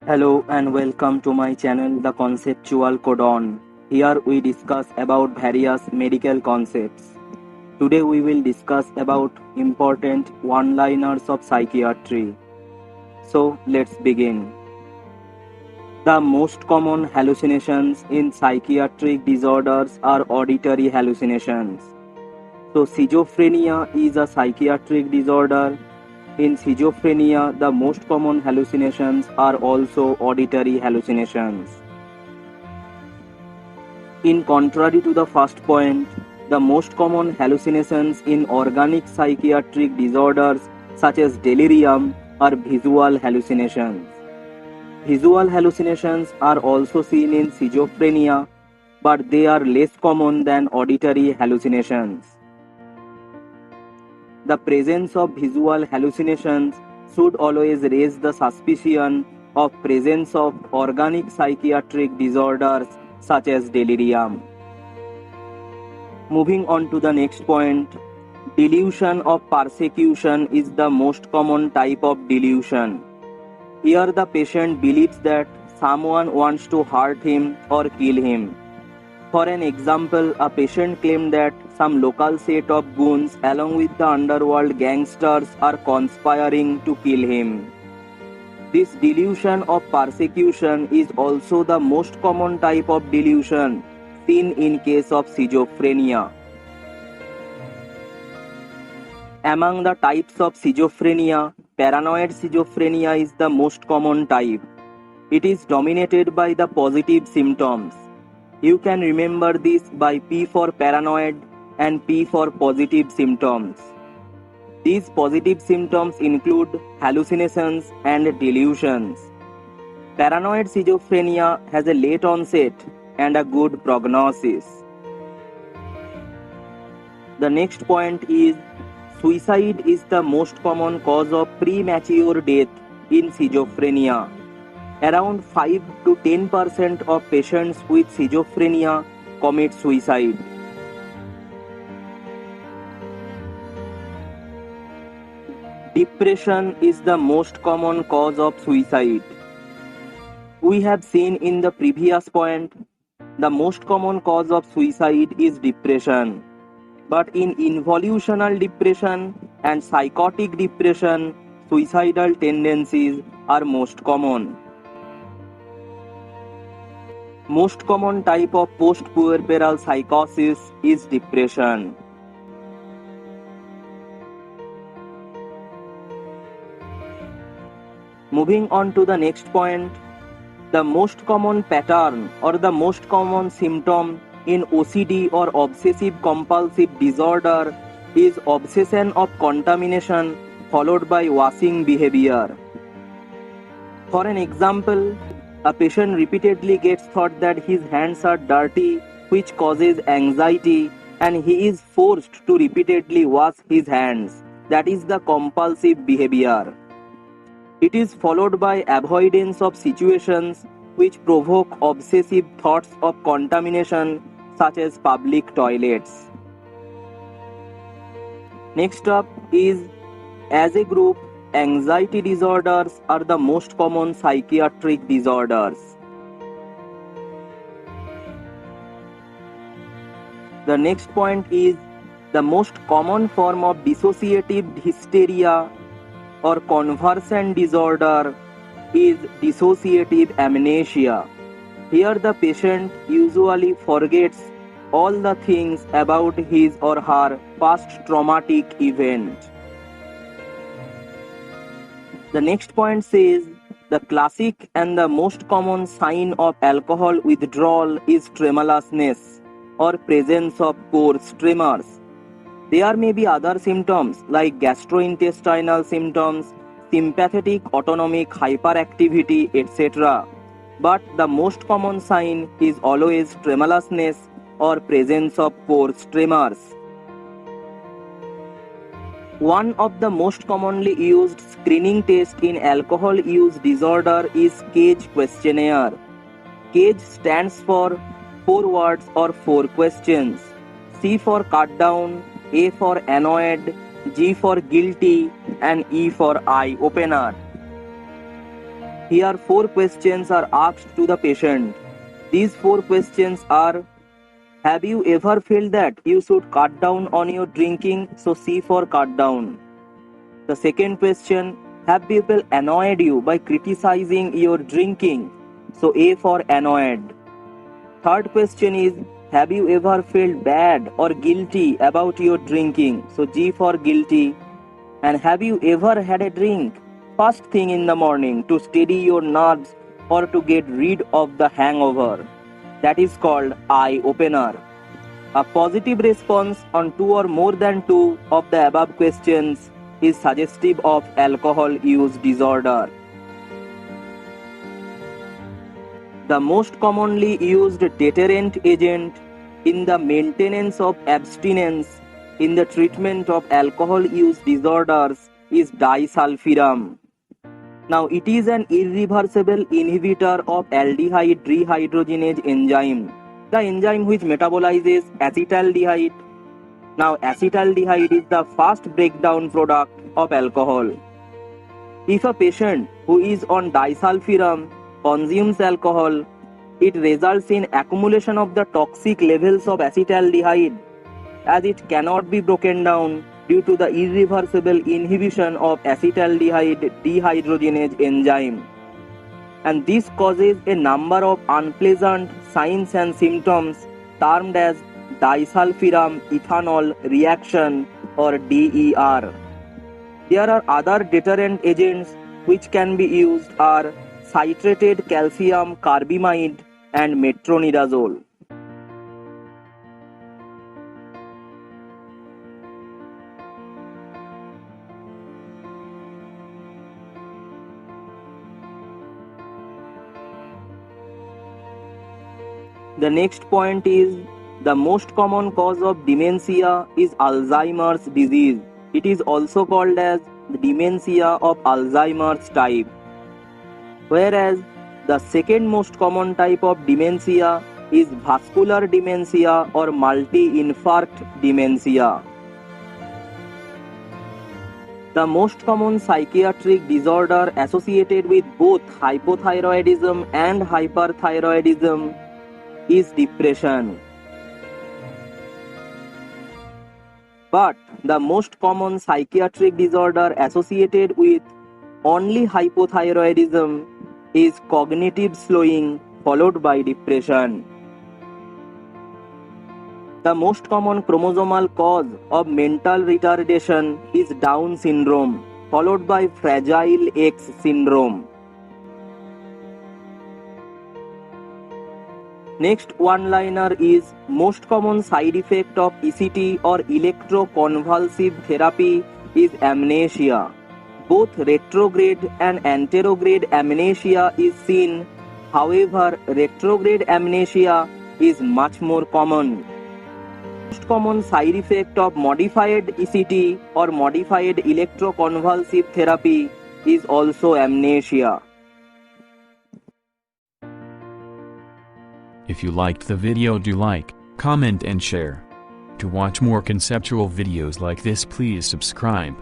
Hello and welcome to my channel The Conceptual Codon. Here we discuss about various medical concepts. Today we will discuss about important one-liners of psychiatry. So let's begin. The most common hallucinations in psychiatric disorders are auditory hallucinations. So schizophrenia is a psychiatric disorder. In schizophrenia, the most common hallucinations are also auditory hallucinations. In contrary to the first point, the most common hallucinations in organic psychiatric disorders such as delirium are visual hallucinations. Visual hallucinations are also seen in schizophrenia, but they are less common than auditory hallucinations. The presence of visual hallucinations should always raise the suspicion of presence of organic psychiatric disorders such as delirium. Moving on to the next point, delusion of persecution is the most common type of delusion. Here the patient believes that someone wants to hurt him or kill him. For an example, a patient claimed that some local set of goons along with the underworld gangsters are conspiring to kill him. This delusion of persecution is also the most common type of delusion seen in case of schizophrenia. Among the types of schizophrenia, paranoid schizophrenia is the most common type. It is dominated by the positive symptoms. You can remember this by P for paranoid and P for positive symptoms. These positive symptoms include hallucinations and delusions. Paranoid schizophrenia has a late onset and a good prognosis. The next point is suicide is the most common cause of premature death in schizophrenia. Around 5 to 10% of patients with schizophrenia commit suicide. Depression is the most common cause of suicide. We have seen in the previous point, the most common cause of suicide is depression. But in involutional depression and psychotic depression, suicidal tendencies are most common. Most common type of post-puerperal psychosis is depression. Moving on to the next point, the most common pattern or the most common symptom in OCD or obsessive compulsive disorder is obsession of contamination followed by washing behavior. For an example, a patient repeatedly gets thought that his hands are dirty, which causes anxiety, and he is forced to repeatedly wash his hands. That is the compulsive behavior. It is followed by avoidance of situations which provoke obsessive thoughts of contamination, such as public toilets. Next up is, as a group, anxiety disorders are the most common psychiatric disorders. The next point is, the most common form of dissociative hysteria or conversion disorder is dissociative amnesia. Here the patient usually forgets all the things about his or her past traumatic event. The next point says, the classic and the most common sign of alcohol withdrawal is tremulousness or presence of coarse tremors. There may be other symptoms like gastrointestinal symptoms, sympathetic autonomic hyperactivity, etc. But the most common sign is always tremulousness or presence of coarse tremors. One of the most commonly used screening tests in alcohol use disorder is CAGE questionnaire. CAGE stands for 4 words or 4 questions. C for cut down, A for annoyed, G for guilty, and E for eye opener. Here 4 questions are asked to the patient. These 4 questions are: have you ever felt that you should cut down on your drinking? So C for cut down. The second question: have people annoyed you by criticizing your drinking? So A for annoyed. Third question is: have you ever felt bad or guilty about your drinking? So G for guilty. And have you ever had a drink first thing in the morning to steady your nerves or to get rid of the hangover? That is called eye opener. A positive response on 2 or more than 2 of the above questions is suggestive of alcohol use disorder. The most commonly used deterrent agent in the maintenance of abstinence in the treatment of alcohol use disorders is disulfiram. Now, it is an irreversible inhibitor of aldehyde dehydrogenase enzyme, the enzyme which metabolizes acetaldehyde. Now, acetaldehyde is the fast breakdown product of alcohol. If a patient who is on disulfiram consumes alcohol, it results in accumulation of the toxic levels of acetaldehyde, as it cannot be broken down due to the irreversible inhibition of acetaldehyde dehydrogenase enzyme. And this causes a number of unpleasant signs and symptoms termed as disulfiram ethanol reaction or DER. There are other deterrent agents which can be used are citrated calcium carbamide and metronidazole. The next point is the most common cause of dementia is Alzheimer's disease. It is also called as the dementia of Alzheimer's type. Whereas the second most common type of dementia is vascular dementia or multi-infarct dementia. The most common psychiatric disorder associated with both hypothyroidism and hyperthyroidism is depression. But the most common psychiatric disorder associated with only hypothyroidism is cognitive slowing followed by depression. The most common chromosomal cause of mental retardation is Down syndrome followed by Fragile X syndrome. Next one-liner is most common side effect of ECT or electroconvulsive therapy is amnesia. Both retrograde and anterograde amnesia is seen. However, retrograde amnesia is much more common. Most common side effect of modified ECT or modified electroconvulsive therapy is also amnesia. If you liked the video, do like, comment and share. To watch more conceptual videos like this, please subscribe.